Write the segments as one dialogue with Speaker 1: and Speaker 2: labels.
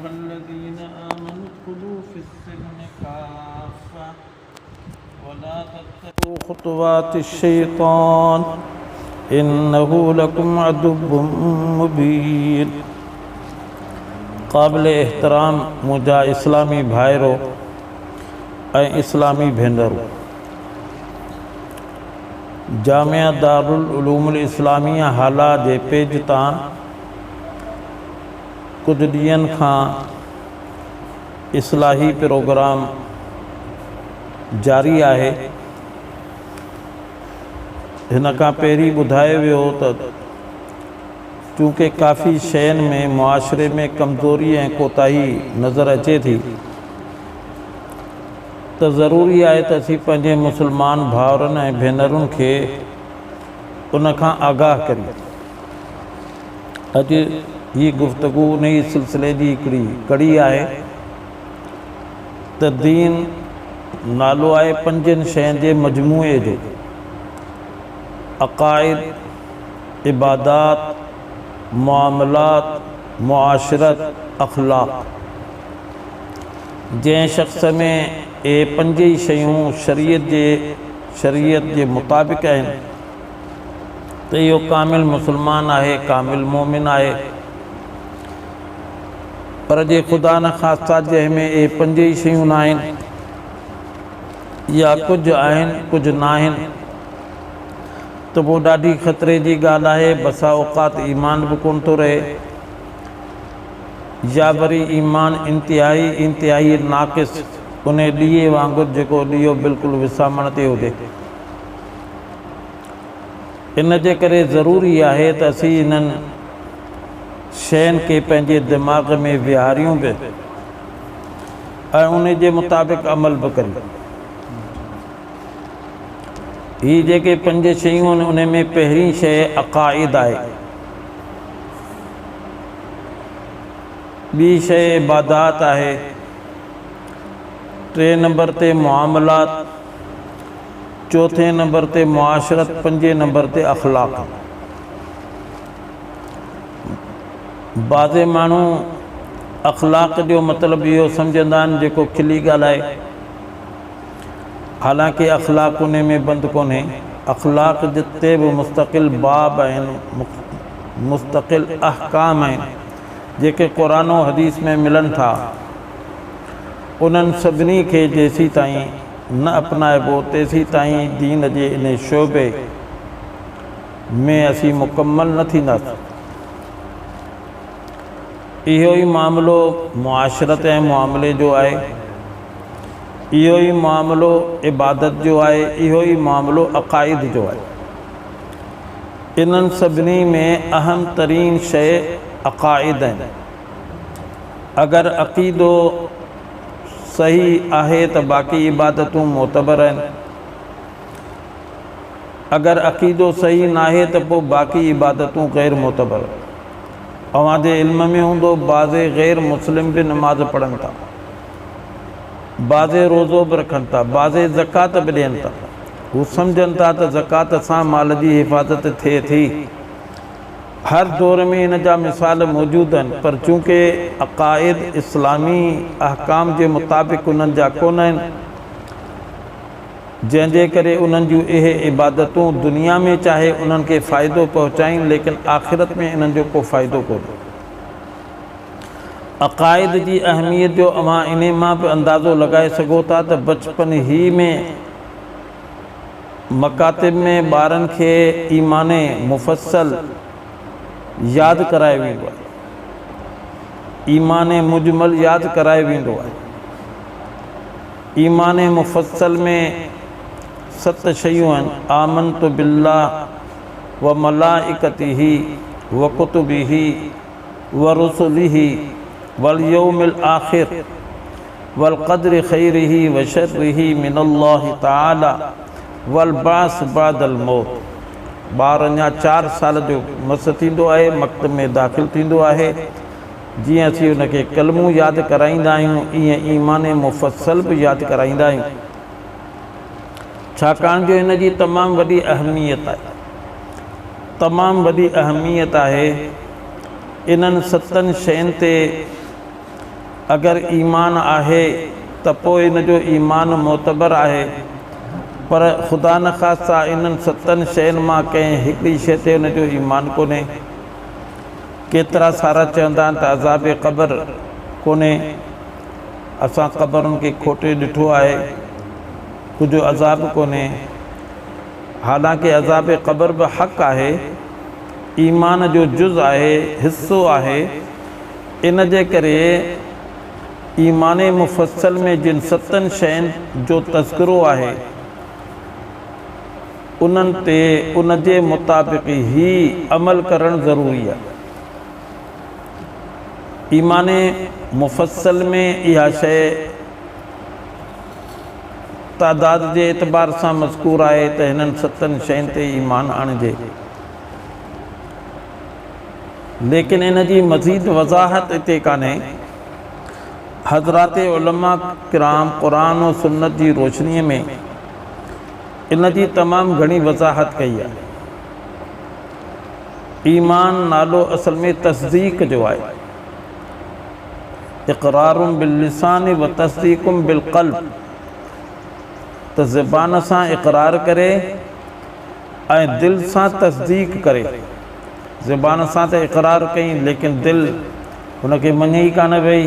Speaker 1: أيها الذين آمنوا ادخلوا في السلم كافة ولا تتبعوا خطوات الشيطان إنه لكم عدو मुबीन। काबिल एहतराम मुंहिंजा इस्लामी भाइरो ऐं इस्लामी भेनरूं, जामिया दारुल उलूमुल इस्लामिया हाला जे पेज तां कुछ ॾींहंनि खां इस्लाही प्रोग्राम जारी आहे। हिन खां पहिरीं ॿुधायो वियो त चूँकि काफ़ी शयुनि में मुआशरे में कमज़ोरी ऐं कोताही नज़र अचे थी त ज़रूरी आहे त असीं पंहिंजे मुस्लमान भाउरनि ऐं भेनरुनि खे उन खां आगाह करियूं। अॼु ही गुफ़्तगू उन ई सिलसिले जी हिकिड़ी कड़ी आहे त दीन नालो आहे पंजनि शयुनि जे मजमूए जो: अक़ाइद, इबादात, मुआमलात, मुआशरत, अखलाक। जंहिं शख़्स में ये पंज ई शयूं शरीयत जे मुताबिक़ आहिनि त इहो कामिल मुसलमान आहे, कामिल मोमिन आहे। पर जे ख़ुदा न ख़ास्ता जंहिंमें ये पंज ई शयूं न आहिनि या कुझु आहिनि कुझु न आहिनि त पोइ ॾाढी ख़तरे जी ॻाल्हि आहे। बसा औक़ात ईमान बि कोन थो रहे या वरी ईमान इंतिहाई नाक़िस उन ॾीए वांगुरु जेको ॾीओ बिल्कुलु विसामण ते हुजे। इन जे करे ज़रूरी आहे त असीं इन्हनि शयुनि खे पंहिंजे दिमाग़ में विहारियूं बि ऐं उन जे मुताबिक़ अमल बि करियूं। ही जेके पंज शयूं आहिनि उन में पहिरीं शइ अक़ाइद आहे, ॿी शइ इबादात आहे, टे नंबर ते मुआमलात, चौथे नंबर ते मुआशरत, पंजे नंबर ते अखलाक। बाज़े माण्हू अखलाक जो मतिलबु इहो सम्झंदा आहिनि जेको खिली ॻाल्हाए, हालांकि अखलाक उन में बंदि कोन्हे। अखलाक जिते बि मुस्तक़िल बाब आहिनि, मुस्तक़िल अहकाम आहिनि जेके क़ुरान और हदीस में मिलनि था। उन्हनि सभिनी खे जेसीं ताईं न अपनाइबो तेसीं ताईं दीन जे इन शोबे में असीं मुकम्मल न थींदासीं। इहो ई मामिलो मुआशरत ऐं मुआमले जो आहे, इहो ई मामिलो इबादत जो आहे, इहो ई मामिलो अक़ाइद जो आहे। इन्हनि सभिनी में अहम तरीन शइ अक़ाइद आहिनि। अगर अक़ीदो सही आहे त बाक़ी इबादतूं मोतबर आहिनि, अगर अक़ीदो सही न आहे त पोइ बाक़ी इबादतूं गैर मोतबर। अव्हांजे इल्म में हूंदो बाज़े गैर मुस्लिम भी नमाज़ पढ़नि था, बाज़े रोज़ो भी रखनि था, बाज़े ज़कात भी ॾियनि था। हू सम्झनि था त ज़कात सां माल जी हिफ़ाज़त थिए थी। हर दौर में इन जा मिसाल मौजूद आहिनि, पर चूँकि अक़ाइद इस्लामी अहकाम जे मुताबिक़ उन्हनि जा कोन आहिनि, जंहिंजे करे उन्हनि जूं इहे इबादतूं दुनिया में चाहे उन्हनि खे फ़ाइदो पहुचाइनि लेकिन आख़िरत में इन्हनि जो को फ़ाइदो कोन्हे। अक़ाइद जी अहमियत जो अवां इन मां बि अंदाज़ो लॻाए सघो था त बचपन ही में मकातिब में ॿारनि खे ईमान मुफ़स्सल यादि कराए वेंदो आहे, ईमान मुजमल यादि कराए वेंदो आहे। ईमान मुफ़स्सल में 7 शयूं आहिनि: आमनतु बिल्लाह व मलाइकतिही व कुतुबिही व रुसुलिही वल यौमिल आखिर वल क़द्रि ख़ैरिही व शर्रिही मिनल्लाहि तआला वल बास बादल मौत। ॿार अञा 4 साल जो मस थींदो आहे, मक्तब में दाख़िल थींदो आहे। जीअं असीं उनखे कलमूं यादि कराईंदा आहियूं, ईअं ईमान मुफ़स्सल बि यादि कराईंदा आहियूं, छाकाणि जो इन जी तमामु वॾी अहमियत आहे, तमामु वॾी अहमियत आहे। इन्हनि 7 शयुनि ते अगर ईमान आहे त पोइ इन जो ईमान मोतबर आहे, पर ख़ुदा न ख़ास्ता इन्हनि 7 शयुनि मां कंहिं हिकिड़ी शइ ते उन जो ईमान कोन्हे। केतिरा सारा चवंदा आहिनि त अज़ाब क़बर कोन्हे, असां क़बरुनि खे खोटे ॾिठो आहे, कुझु अज़ाब कोन्हे। हालांकि अज़ाब क़बर बि हक़ आहे, ईमान जो जुज़ आहे, हिस्सो आहे। इन जे करे ईमान मुफ़स्सल में जिन 7 शयुनि जो तज़किरो आहे उन्हनि ते उन जे मुताबिक़ ई अमल करणु ज़रूरी आहे। ईमान मुफ़स्सल में इहा शइ तादाद जे एतबार सां मज़कूर आहे त हिननि 7 शयुनि ते ईमान आणिजे, लेकिन इन जी मज़ीद वज़ाहत हिते कान्हे। हज़रात उलमा किराम क़ुरान और सुन्नत जी रोशनीअ में इन जी तमामु घणी वज़ाहत कई आहे। ईमान नालो असल में तस्दीक जो आहे, इक़रारुम बिल लिसान व तस्दीकुम बिल क़ल्ब। त ज़बान सां इक़रार करे ऐं दिल सां तस्दीक करे। ज़बान सां त इक़रार कई लेकिन दिल हुनखे मञे ई कान वई,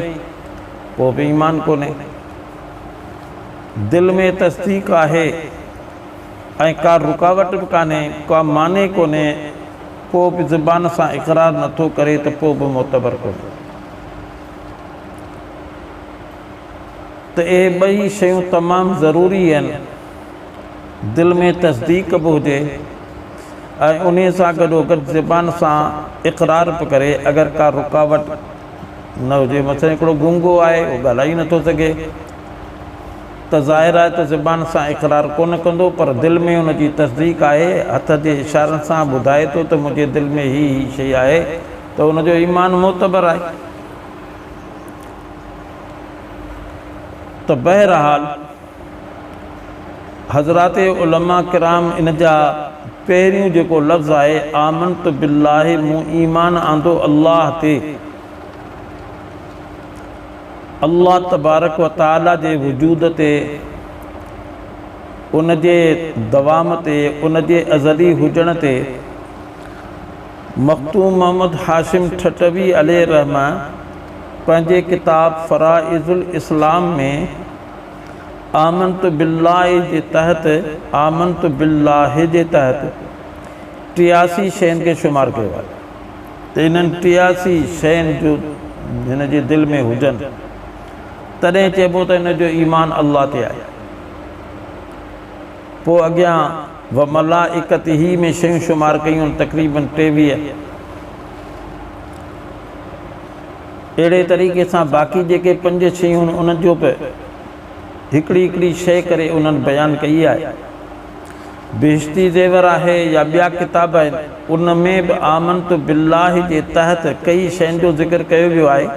Speaker 1: पोइ बि ईमान कोन्हे। दिल में तस्दीक आहे ऐं का रुकावट बि कान्हे, का माने कोन्हे, पोइ बि ज़बान सां इक़रार नथो करे त पोइ बि मोतबर कोन्हे। त इहे ॿई शयूं तमामु ज़रूरी आहिनि। दिल में तस्दीक बि हुजे ऐं उन सां गॾोगॾु ज़बान सां इक़रार बि करे। अगरि का रुकावट न हुजे, मसइलो हिकिड़ो गूंगो आहे, उहो ॻाल्हाए ई नथो सघे, त ज़ाहिर आहे त ज़बान सां इक़रार कोन कंदो, पर दिलि में हुनजी तस्दीक आहे, हथ जे इशारनि सां ॿुधाए थो त मुंहिंजे दिलि में हीअ शइ आहे, त हुनजो ईमान मोतबर आहे। त बहरहाल हज़रात उलमा किराम इन जा पहिरियों जेको लफ़्ज़ आहे आमनतु बिल्लाहि, मूं ईमान आंदो अल्लाह ते, अल्लाह तबारक व तआला जे वजूद ते, उन जे दवाम ते, उन जे अज़ली हुजण ते। मख़तूम मोहम्मद हाशिम ठटवी अलैहि रहमा पंहिंजे किताब फ़राइज़ुल इस्लाम में आमनतु बिल्लाहि जे तहत, आमनतु बिल्लाहि जे तहत 83 शयुनि खे शुमार कयो आहे। त इन्हनि 83 शयुनि जो हिन जे दिलि में हुजनि तॾहिं चइबो त हिन जो ईमान अल्लाह ते आहे। पोइ अॻियां व मलाइकतिही में शयूं शुमार कयूं तक़रीबन 23। अहिड़े तरीक़े सां बाक़ी जेके 5 शयूं आहिनि उन्हनि जो बि हिकिड़ी हिकिड़ी शइ करे उन्हनि बयानु कई आहे। बेहिश्ती ज़ेवर आहे या ॿिया किताब आहिनि, उन में बि आमनतु बिल्लाहि जे तहत कई शयुनि जो ज़िक्र कयो वियो आहे।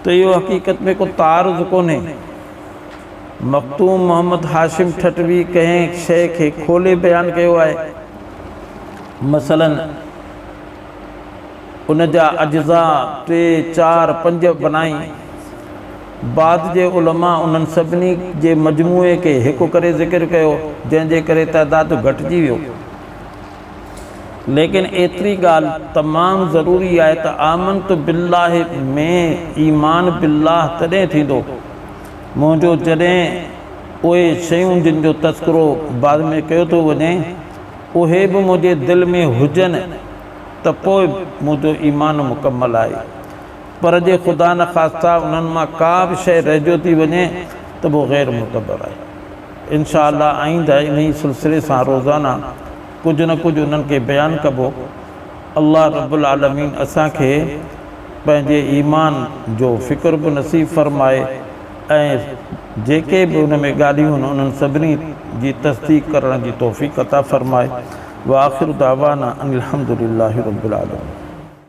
Speaker 1: त इहो हक़ीक़त में को तारुज़ कोन्हे। मख़तूम मोहम्मद हाशिम ठटवी कंहिं शइ खे खोले बयानु कयो आहे, मसलन उन जा अज्ज़ा 3, 4, 5 बनाई। बाद जे उलमा उन्हनि सभिनी जे मजमूए खे हिकु करे ज़िक्र कयो, जंहिंजे करे तइदाद घटिजी वियो। लेकिन एतिरी ॻाल्हि तमामु ज़रूरी आहे त आमनतु बिल्लाहि में ईमान बिल्लाह तॾहिं थींदो मुंहिंजो जॾहिं उहे शयूं जिन जो तज़किरो बाद में कयो थो वञे उहे बि मुंहिंजे दिलि में हुजनि, त पोइ मुंहिंजो ईमान मुकमल आहे। पर जे ख़ुदा न ख़ास्ता उन्हनि मां का बि शइ रहिजी थी वञे त पोइ ग़ैर मुतबर आहे। इंशा अल्लाह आईंदा इन ई सिलसिले सां रोज़ाना कुझु न कुझु उन्हनि खे बयानु कबो। अल्लाह रब्बुल आलमीन असांखे पंहिंजे ईमान जो फ़िक्र बि नसीब फ़रमाए ऐं जेके बि उन में ॻाल्हियूं आहिनि उन्हनि सभिनी जी तस्दीक करण जी तौफ़ीक़ अता फ़रमाए। व आख़िर दावाना अनिल हम्दुलिल्लाहि रब्बिल आलमीन।